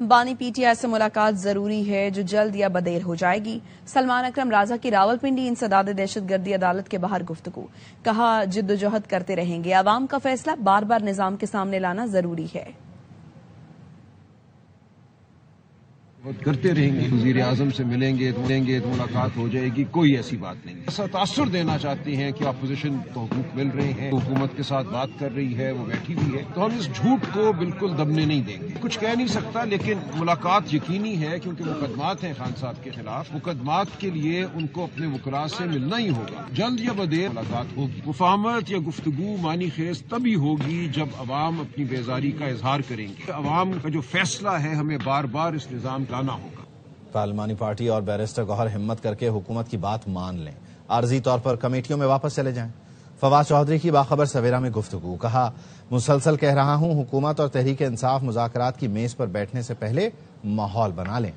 بانی P T I سے ملاقات ضروری ہے جو جلد یا بدیر ہو جائے گی. سلمان اکرم راجہ کی راولپنڈی انسداد دہشت گردی عدالت کے باہر گفتگو. کہا جدوجہد کرتے رہیں گے, عوام کا فیصلہ بار بار نظام کے سامنے لانا ضروری ہے. کرتے رہیں گے, وزیر اعظم سے ملیں گے تو ملاقات ہو جائے گی, کوئی ایسی بات نہیں. ایسا تاثر دینا چاہتے ہیں کہ اپوزیشن کو حقوق مل رہے ہیں, حکومت کے ساتھ بات کر رہی ہے, وہ بیٹھی ہوئی ہے, تو ہم اس جھوٹ کو بالکل دبنے نہیں دیں گے. کچھ کہہ نہیں سکتا, لیکن ملاقات یقینی ہے کیونکہ مقدمات ہیں خان صاحب کے خلاف. مقدمات کے لیے ان کو اپنے وکلاء سے ملنا ہی ہوگا. جلد یا بدیر ملاقات ہوگی. مفاہمت یا گفتگو معنی خیز تبھی ہوگی جب عوام اپنی بیزاری کا اظہار کریں گے. عوام کا جو فیصلہ ہے ہمیں بار بار اس نظام لانا ہوگا. پارلیمانی پارٹی اور بیرسٹر گوہر ہمت کر کے حکومت کی بات مان لیں, عارضی طور پر کمیٹیوں میں واپس چلے جائیں. فواد چودھری کی باخبر سویرا میں گفتگو. کہا مسلسل کہہ رہا ہوں حکومت اور تحریک انصاف مذاکرات کی میز پر بیٹھنے سے پہلے ماحول بنا لیں.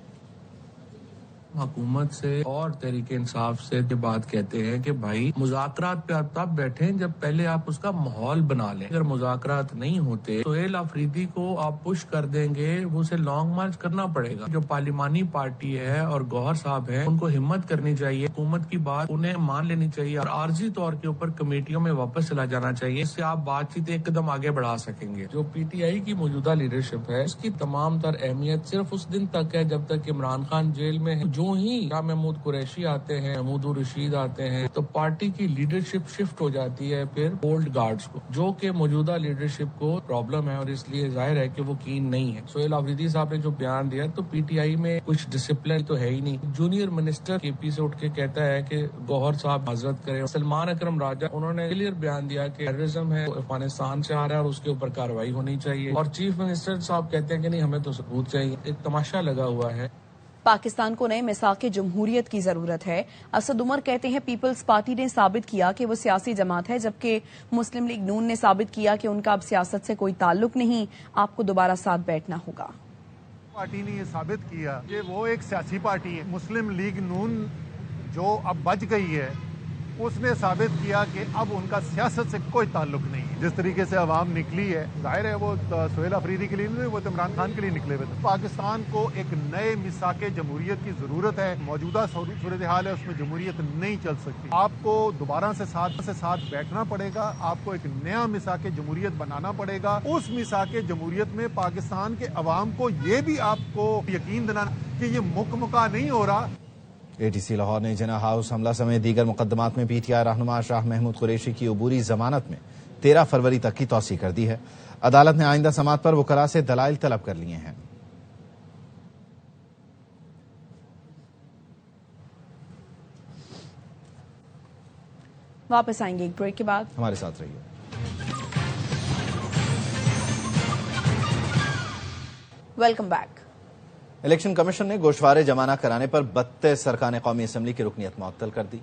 حکومت سے اور تحریک انصاف سے یہ بات کہتے ہیں کہ بھائی مذاکرات پہ آپ تب بیٹھیں جب پہلے آپ اس کا ماحول بنا لیں. اگر مذاکرات نہیں ہوتے تو سہیل آفریدی کو آپ پش کر دیں گے, وہ اسے لانگ مارچ کرنا پڑے گا. جو پارلیمانی پارٹی ہے اور گوہر صاحب ہیں ان کو ہمت کرنی چاہیے, حکومت کی بات انہیں مان لینی چاہیے اور عارضی طور کے اوپر کمیٹیوں میں واپس چلا جانا چاہیے. اس سے آپ بات چیت ایک قدم آگے بڑھا سکیں گے. جو پی ٹی آئی کی موجودہ لیڈرشپ ہے اس کی تمام تر اہمیت صرف اس دن تک ہے جب تک عمران خان جیل میں ہے. جو ہی شاہ محمود قریشی آتے ہیں, محمود رشید آتے ہیں, تو پارٹی کی لیڈرشپ شفٹ ہو جاتی ہے پھر اولڈ گارڈز کو, جو کہ موجودہ لیڈرشپ کو پرابلم ہے اور اس لیے ظاہر ہے کہ وہ کین نہیں ہے. سہیل آفریدی صاحب نے جو بیان دیا تو پی ٹی آئی میں کچھ ڈسپلن تو ہے ہی نہیں. جونیئر منسٹر کے پی سے اٹھ کے کہتا ہے کہ گوہر صاحب معذرت کریں. سلمان اکرم راجہ انہوں نے کلیئر بیان دیا کہ ٹیررزم ہے افغانستان سے آ رہا ہے اور اس کے اوپر کارروائی ہونی چاہیے, اور چیف منسٹر صاحب کہتے ہیں کہ نہیں ہمیں تو ثبوت چاہیے. ایک تماشا لگا ہوا ہے. پاکستان کو نئے میثاق جمہوریت کی ضرورت ہے. اسد عمر کہتے ہیں پیپلز پارٹی نے ثابت کیا کہ وہ سیاسی جماعت ہے, جبکہ مسلم لیگ نون نے ثابت کیا کہ ان کا اب سیاست سے کوئی تعلق نہیں. آپ کو دوبارہ ساتھ بیٹھنا ہوگا. پارٹی نے یہ ثابت کیا کہ وہ ایک سیاسی پارٹی ہے. مسلم لیگ نون جو اب بچ گئی ہے اس نے ثابت کیا کہ اب ان کا سیاست سے کوئی تعلق نہیں ہے. جس طریقے سے عوام نکلی ہے, ظاہر ہے وہ سہیل آفریدی کے لیے نہیں, وہ تو عمران خان کے لیے نکلے ہوئے تھے. پاکستان کو ایک نئے میثاق جمہوریت کی ضرورت ہے. موجودہ صورتحال ہے اس میں جمہوریت نہیں چل سکتی. آپ کو دوبارہ سے ساتھ بیٹھنا پڑے گا. آپ کو ایک نیا میثاق جمہوریت بنانا پڑے گا. اس میثاق جمہوریت میں پاکستان کے عوام کو یہ بھی آپ کو یقین دلانا کہ یہ مکمکا نہیں ہو رہا. اے ٹی سی لاہور نے جناح ہاؤس حملہ سمیت دیگر مقدمات میں پی ٹی آئی رہنما شاہ محمود قریشی کی عبوری ضمانت میں 13 فروری تک کی توسیع کر دی ہے. عدالت نے آئندہ سماعت پر وکلاء سے دلائل طلب کر لیے ہیں. واپس آئیں گے ایک بریک کے بعد, ہمارے ساتھ رہیے. Welcome back. الیکشن کمیشن نے گوشوارے جمع نہ کرانے پر 32 ارکان قومی اسمبلی کی رکنیت معطل کر دی.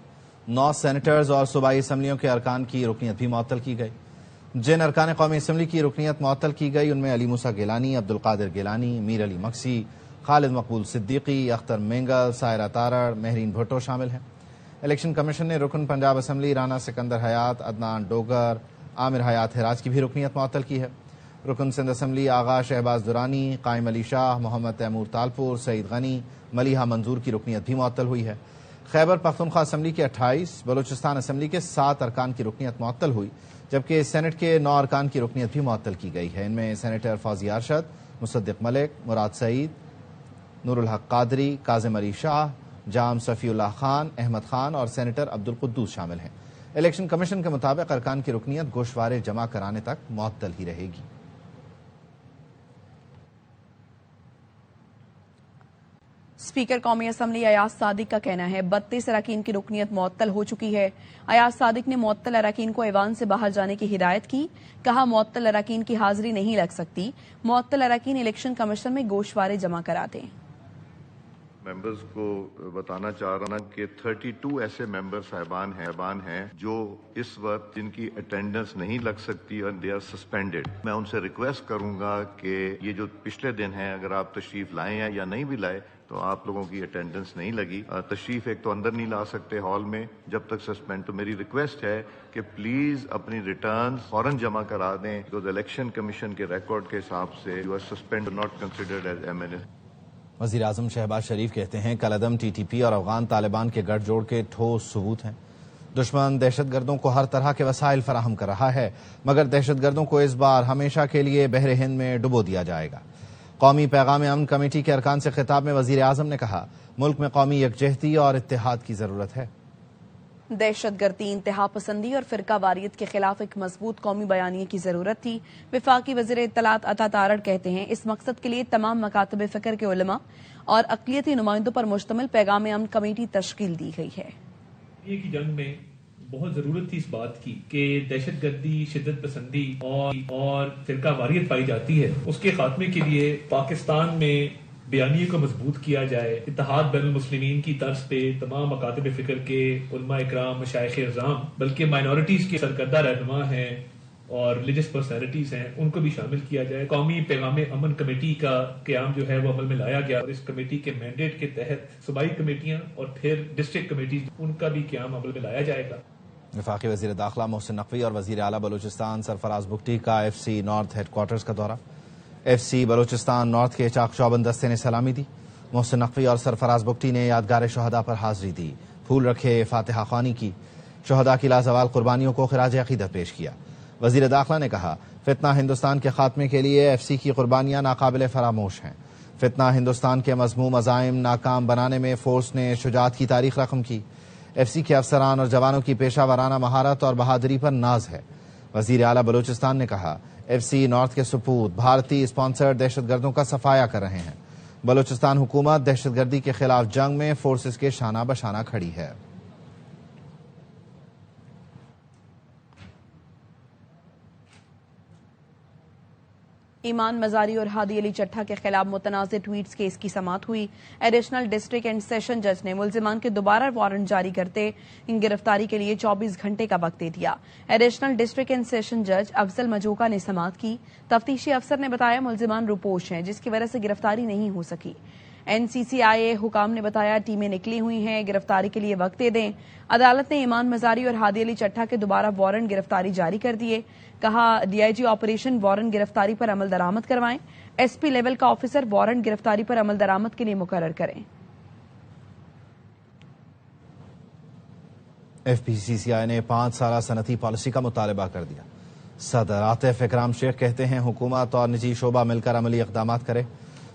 9 سینیٹرز اور صوبائی اسمبلیوں کے ارکان کی رکنیت بھی معطل کی گئی. جن ارکان قومی اسمبلی کی رکنیت معطل کی گئی ان میں علی موسیٰ گیلانی, عبد القادر گیلانی, میر علی مکسی, خالد مقبول صدیقی, اختر مینگل, سائرہ تارڑ, مہرین بھٹو شامل ہیں. الیکشن کمیشن نے رکن پنجاب اسمبلی رانا سکندر حیات, عدنان ڈوگر, عامر حیات ہراج کی بھی رکنیت معطل کی ہے. رکن سندھ اسمبلی آغا شہباز درانی, قائم علی شاہ, محمد تیمور تالپور, سعید غنی, ملیحہ منظور کی رکنیت بھی معطل ہوئی ہے. خیبر پختونخوا اسمبلی کے 28, بلوچستان اسمبلی کے 7 ارکان کی رکنیت معطل ہوئی, جبکہ سینٹ کے 9 ارکان کی رکنیت بھی معطل کی گئی ہے. ان میں سینیٹر فوزی ارشد, مصدق ملک, مراد سعید, نور الحق قادری, کاظم علی شاہ, جام صفی اللہ خان, احمد خان اور سینیٹر عبد القدوس شامل ہیں. الیکشن کمیشن کے مطابق ارکان کی رکنیت گوشوارے جمع کرانے تک معطل ہی رہے گی. اسپیکر قومی اسمبلی ایاز صادق کا کہنا ہے 32 اراکین کی رکنیت معطل ہو چکی ہے. ایاز صادق نے معطل اراکین کو ایوان سے باہر جانے کی ہدایت کی. کہا معطل اراکین کی حاضری نہیں لگ سکتی, معطل اراکین الیکشن کمیشن میں گوشوارے جمع کرا دیں. ممبرز کو بتانا چاہ رہا ہوں کہ 32 ایسے ممبر صاحبان ہیں جو اس وقت جن کی اٹینڈنس نہیں لگ سکتی اور دے آر سسپینڈڈ. میں ان سے ریکویسٹ کروں گا کہ یہ جو پچھلے دن ہیں اگر آپ تشریف لائیں ہیں یا نہیں بھی لائے تو آپ لوگوں کی اٹینڈنس نہیں لگی. تشریف ایک تو اندر نہیں لا سکتے ہال میں جب تک سسپینڈ. تو میری ریکویسٹ ہے کہ پلیز اپنی ریٹرن فوراً جمع کرا دیں بیکاز الیکشن کمیشن کے ریکارڈ کے حساب سے you are suspend not considered as M N A. وزیر اعظم شہباز شریف کہتے ہیں کالعدم ٹی ٹی پی اور افغان طالبان کے گٹھ جوڑ کے ٹھوس ثبوت ہیں. دشمن دہشت گردوں کو ہر طرح کے وسائل فراہم کر رہا ہے مگر دہشت گردوں کو اس بار ہمیشہ کے لیے بحر ہند میں ڈبو دیا جائے گا. قومی پیغام امن کمیٹی کے ارکان سے خطاب میں وزیر اعظم نے کہا ملک میں قومی یکجہتی اور اتحاد کی ضرورت ہے. دہشت گردی، انتہا پسندی اور فرقہ واریت کے خلاف ایک مضبوط قومی بیانیے کی ضرورت تھی. وفاقی وزیر اطلاعات عطا تارڑ کہتے ہیں اس مقصد کے لیے تمام مکاتب فکر کے علماء اور اقلیتی نمائندوں پر مشتمل پیغام امن کمیٹی تشکیل دی گئی ہے. یہ کی جنگ میں بہت ضرورت تھی اس بات کی کہ دہشت گردی، شدت پسندی اور فرقہ واریت پائی جاتی ہے. اس کے خاتمے کے لیے پاکستان میں بیانیے کو مضبوط کیا جائے. اتحاد بین المسلمین کی طرز پہ تمام مکاتب فکر کے علماء اکرام، مشائخ اعظام بلکہ مائنورٹیز کے سرکردہ رہنما ہیں اور ریلیجس پرسنالٹیز ہیں ان کو بھی شامل کیا جائے. قومی پیغام امن کمیٹی کا قیام جو ہے وہ عمل میں لایا گیا اور اس کمیٹی کے مینڈیٹ کے تحت صوبائی کمیٹیاں اور پھر ڈسٹرکٹ کمیٹیز ان کا بھی قیام عمل میں لایا جائے گا. وفاقی وزیر داخلہ محسن نقوی اور وزیر اعلیٰ بلوچستان سرفراز بگٹی کا F C north headquarters کا دورہ. ایف سی بلوچستان نارتھ کے چاق چوبند دستے نے سلامی دی. محسن نقوی اور سرفراز بگٹی نے یادگار شہداء پر حاضری دی، پھول رکھے، فاتحہ خوانی کی، شہداء کی لازوال قربانیوں کو خراج عقیدت پیش کیا. وزیر داخلہ نے کہا فتنہ ہندوستان کے خاتمے کے لیے ایف سی کی قربانیاں ناقابل فراموش ہیں. فتنہ ہندوستان کے مذموم عزائم ناکام بنانے میں فورس نے شجاعت کی تاریخ رقم کی. ایف سی کے افسران اور جوانوں کی پیشہ ورانہ مہارت اور بہادری پر ناز ہے. وزیر اعلیٰ بلوچستان نے کہا ایف سی نارتھ کے سپوت بھارتی اسپانسرڈ دہشت گردوں کا صفایا کر رہے ہیں. بلوچستان حکومت دہشت گردی کے خلاف جنگ میں فورسز کے شانہ بشانہ کھڑی ہے. ایمان مزاری اور ہادی علی چٹھا کے خلاف متنازع ٹویٹس کیس کی سماعت ہوئی. ایڈیشنل ڈسٹرکٹ اینڈ سیشن جج نے ملزمان کے دوبارہ وارنٹ جاری کرتے ان گرفتاری کے لیے 24 گھنٹے کا وقت دے دیا. ایڈیشنل ڈسٹرکٹ اینڈ سیشن جج افضل مجوکا نے سماعت کی. تفتیشی افسر نے بتایا ملزمان روپوش ہیں جس کی وجہ سے گرفتاری نہیں ہو سکی. این سی سی آئی اے حکام نے بتایا ٹیمیں نکلی ہوئی ہیں، گرفتاری کے لیے وقت دے دیں. عدالت نے ایمان مزاری اور ہادی علی چٹھا کے دوبارہ وارنٹ گرفتاری جاری کر دیے. کہا D I G operation warrant گرفتاری پر عمل درآمد کروائیں. ایس پی لیول کا آفیسر وارنٹ گرفتاری پر عمل درآمد کے لیے مقرر کریں. ایف پی سی سی آئی نے 5 سالہ صنعتی پالیسی کا مطالبہ کر دیا. صدر عاطف اکرام شیخ کہتے ہیں حکومت اور نجی شعبہ مل کر عملی اقدامات کرے.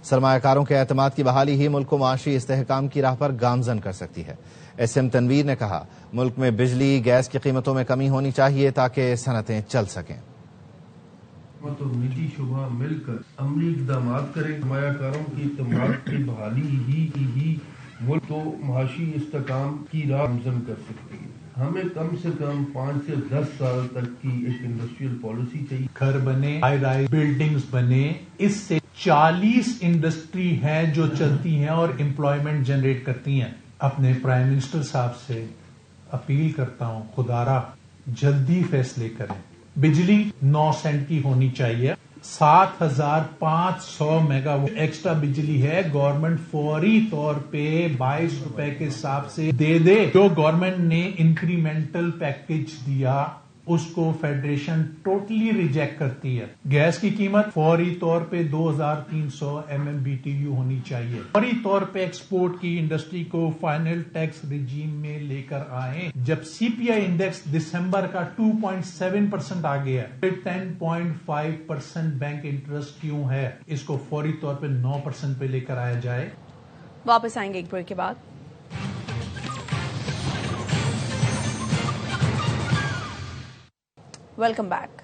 سرمایہ کاروں کے اعتماد کی بحالی ہی ملک کو معاشی استحکام کی راہ پر گامزن کر سکتی ہے. ایس ایم تنویر نے کہا ملک میں بجلی گیس کی قیمتوں میں کمی ہونی چاہیے تاکہ صنعتیں چل سکیں. حکومت اور نجی شعبہ مل کر عملی اقدامات کریں. سرمایہ کاروں کی اعتماد کی بحالی ہی ملک کو معاشی استحکام کی راہ گامزن کر سکتی ہے. ہمیں کم سے کم 5 سے 10 سال تک کی ایک انڈسٹریل پالیسی چاہیے. گھر بنے، ہائی رائز بلڈنگز بنے، اس سے 40 انڈسٹری ہیں جو چلتی ہیں اور امپلائمنٹ جنریٹ کرتی ہیں. اپنے پرائم منسٹر صاحب سے اپیل کرتا ہوں خدارا جلدی فیصلے کریں. بجلی 9 سینٹ کی ہونی چاہیے. 7500 میگا واٹ ایکسٹرا بجلی ہے. گورنمنٹ فوری طور پہ 22 روپے کے حساب سے دے دے. جو گورنمنٹ نے انکریمنٹل پیکج دیا اس کو فیڈریشن ٹوٹلی ریجیکٹ کرتی ہے. گیس کی قیمت فوری طور پہ 2300 MMBTU ہونی چاہیے. فوری طور پہ ایکسپورٹ کی انڈسٹری کو فائنل ٹیکس ریجیم میں لے کر آئیں. جب سی پی آئی انڈیکس دسمبر کا 2.7% آ گیا ہے، 10.5% بینک انٹرسٹ کیوں ہے؟ اس کو فوری طور پہ 9% پہ لے کر آیا جائے. واپس آئیں گے ایک بریک کے بعد. Welcome back.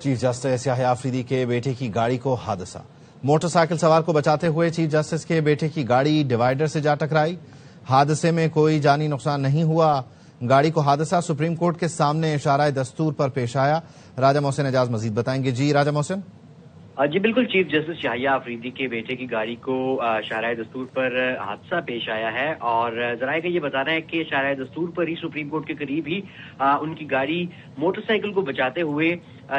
چیف جسٹس یحییٰ آفریدی کے بیٹے کی گاڑی کو حادثہ. موٹر سائیکل سوار کو بچاتے ہوئے چیف جسٹس کے بیٹے کی گاڑی ڈیوائیڈر سے جا ٹکرائی. حادثے میں کوئی جانی نقصان نہیں ہوا. گاڑی کو حادثہ سپریم کورٹ کے سامنے اشارہ دستور پر پیش آیا. راجہ محسن اعجاز مزید بتائیں گے. جی راجہ محسن. جی بالکل، چیف جسٹس یحییٰ آفریدی کے بیٹے کی گاڑی کو شاہراہ دستور پر حادثہ پیش آیا ہے، اور ذرائع کا یہ بتانا ہے کہ شاہراہ دستور پر ہی سپریم کورٹ کے قریب ہی ان کی گاڑی موٹر سائیکل کو بچاتے ہوئے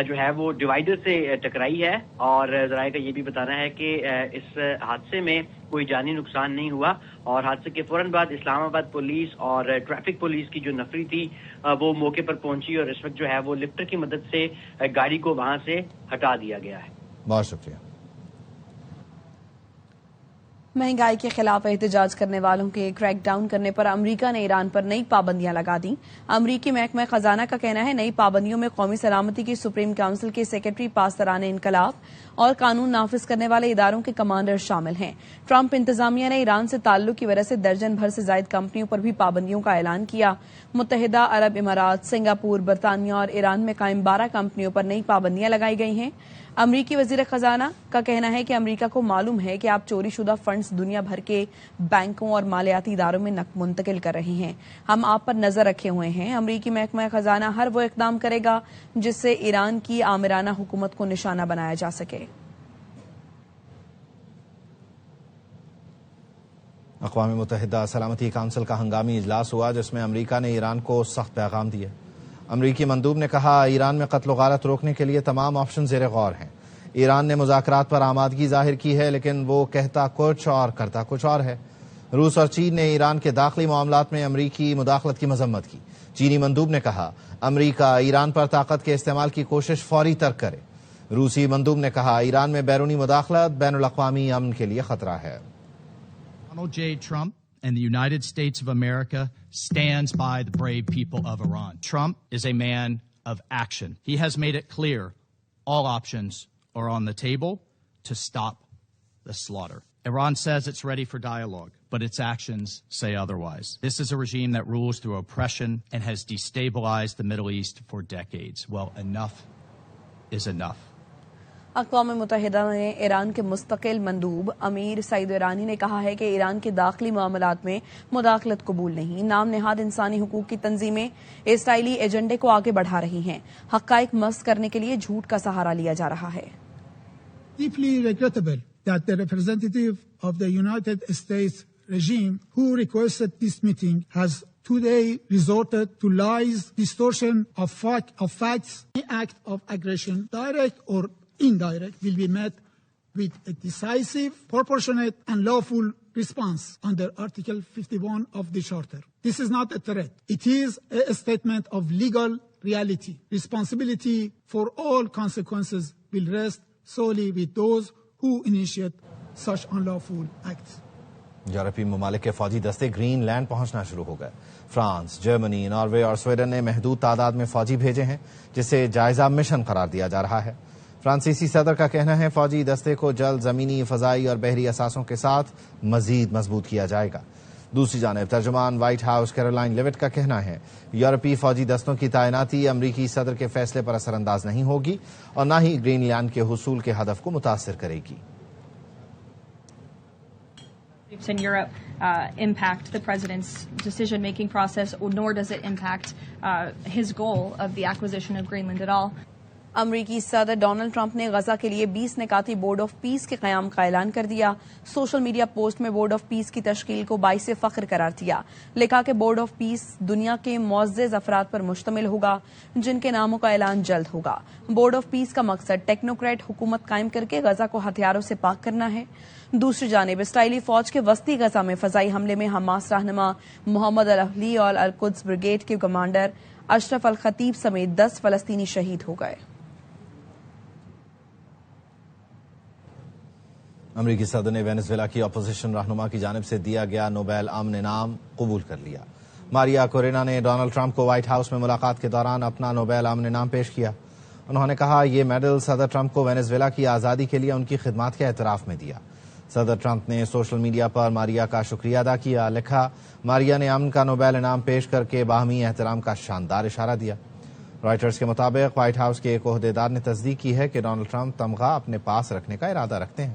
جو ہے وہ ڈیوائیڈر سے ٹکرائی ہے، اور ذرائع کا یہ بھی بتانا ہے کہ اس حادثے میں کوئی جانی نقصان نہیں ہوا، اور حادثے کے فوراً بعد اسلام آباد پولیس اور ٹریفک پولیس کی جو نفری تھی وہ موقع پر پہنچی، اور اس وقت جو ہے وہ لفٹر کی مدد سے گاڑی کو وہاں سے ہٹا دیا گیا ہے۔ بہت شکریہ۔ مہنگائی کے خلاف احتجاج کرنے والوں کے کریک ڈاؤن کرنے پر امریکہ نے ایران پر نئی پابندیاں لگا دیں۔ امریکی محکمہ خزانہ کا کہنا ہے نئی پابندیوں میں قومی سلامتی کی سپریم کونسل کے سیکرٹری، پاسداران انقلاب اور قانون نافذ کرنے والے اداروں کے کمانڈر شامل ہیں۔ ٹرمپ انتظامیہ نے ایران سے تعلق کی وجہ سے درجن بھر سے زائد کمپنیوں پر بھی پابندیوں کا اعلان کیا۔ متحدہ عرب امارات، سنگاپور، برطانیہ اور ایران میں قائم 12 کمپنیوں پر نئی پابندیاں لگائی گئی ہیں۔ امریکی وزیر خزانہ کا کہنا ہے کہ امریکہ کو معلوم ہے کہ آپ چوری شدہ فنڈز دنیا بھر کے بینکوں اور مالیاتی اداروں میں منتقل کر رہے ہیں، ہم آپ پر نظر رکھے ہوئے ہیں۔ امریکی محکمہ خزانہ ہر وہ اقدام کرے گا جس سے ایران کی آمرانہ حکومت کو نشانہ بنایا جا سکے۔ اقوام متحدہ سلامتی کونسل کا ہنگامی اجلاس ہوا جس میں امریکہ نے ایران کو سخت پیغام دیا۔ امریکی مندوب نے کہا ایران میں قتل و غارت روکنے کے لیے تمام آپشن زیر غور ہیں۔ ایران نے مذاکرات پر آمادگی ظاہر کی ہے لیکن وہ کہتا کچھ اور کرتا کچھ اور ہے۔ روس اور چین نے ایران کے داخلی معاملات میں امریکی مداخلت کی مذمت کی۔ چینی مندوب نے کہا امریکہ ایران پر طاقت کے استعمال کی کوشش فوری ترک کرے۔ روسی مندوب نے کہا ایران میں بیرونی مداخلت بین الاقوامی امن کے لیے خطرہ ہے۔ Donald J. Trump and the United States of America stands by the brave people of Iran. Trump is a man of action. He has made it clear all options are on the table to stop the slaughter. Iran says it's ready for dialogue, but its actions say otherwise. This is a regime that rules through oppression and has destabilized the Middle East for decades. Well, enough is enough. اقوام متحدہ میں ایران کے مستقل مندوب امیر سعید ایرانی نے کہا ہے کہ ایران کے داخلی معاملات میں مداخلت قبول نہیں۔ نام نہاد انسانی حقوق کی تنظیمیں اسرائیلی ایجنڈے کو آگے بڑھا رہی ہیں، حقائق مسخ کرنے کے لیے جھوٹ کا سہارا لیا جا رہا ہے۔ Deeply regrettable that the representative of the United States regime who requested this meeting has today resorted to lies, distortion of facts. Any act of aggression, direct or indirect, will be met with a decisive, proportionate and lawful response under Article 51 of the Charter. This is not a threat. It is a statement of legal reality. Responsibility for all consequences will rest solely with those who initiate such unlawful acts. یورپی ممالک کے فوجی دستے green land پہنچنا شروع ہو گئے۔ France, Germany, Norway اور Sweden نے محدود تعداد میں فوجی بھیجے ہیں جسے جائزہ مشن قرار دیا جا رہا ہے۔ فرانسیسی صدر کا کہنا ہے فوجی دستے کو جلد زمینی، فضائی اور بحری اثاثوں کے ساتھ مزید مضبوط کیا جائے گا۔ دوسری جانب ترجمان وائٹ ہاؤس کیرولائن لیوٹ کا کہنا ہے یورپی فوجی دستوں کی تعیناتی امریکی صدر کے فیصلے پر اثر انداز نہیں ہوگی اور نہ ہی گرین لینڈ کے حصول کے ہدف کو متاثر کرے گی۔ In Europe impact the president's decision-making process, nor does it impact his goal of the acquisition of Greenland at all. امریکی صدر ڈونلڈ ٹرمپ نے غزہ کے لیے 20 نکاتی بورڈ آف پیس کے قیام کا اعلان کر دیا۔ سوشل میڈیا پوسٹ میں بورڈ آف پیس کی تشکیل کو باعث فخر قرار دیا۔ لکھا کہ بورڈ آف پیس دنیا کے معزز افراد پر مشتمل ہوگا جن کے ناموں کا اعلان جلد ہوگا۔ بورڈ آف پیس کا مقصد ٹیکنوکریٹ حکومت قائم کر کے غزہ کو ہتھیاروں سے پاک کرنا ہے۔ دوسری جانب اسرائیلی فوج کے وسطی غزہ میں فضائی حملے میں حماس رہنما محمد الاہلی اور القدس بریگیڈ کے کمانڈر اشرف الخطیب سمیت 10 فلسطینی شہید ہو گئے۔ امریکی صدر نے وینزویلا کی اپوزیشن رہنما کی جانب سے دیا گیا نوبیل امن انعام قبول کر لیا۔ ماریا کورینا نے ڈونلڈ ٹرمپ کو وائٹ ہاؤس میں ملاقات کے دوران اپنا نوبیل امن انعام پیش کیا۔ انہوں نے کہا یہ میڈل صدر ٹرمپ کو وینزویلا کی آزادی کے لیے ان کی خدمات کے اعتراف میں دیا۔ صدر ٹرمپ نے سوشل میڈیا پر ماریا کا شکریہ ادا کیا۔ لکھا ماریا نے امن کا نوبیل انعام پیش کر کے باہمی احترام کا شاندار اشارہ دیا۔ رائٹرز کے مطابق وائٹ ہاؤس کے ایک عہدیدار نے تصدیق کی ہے کہ ڈونلڈ ٹرمپ تمغہ اپنے پاس رکھنے کا ارادہ رکھتے ہیں۔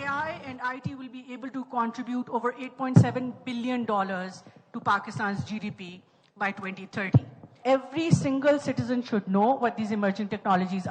AI and IT will be able to contribute over $8.7 billion to Pakistan's GDP by 2030. Every single citizen should know what these emerging technologies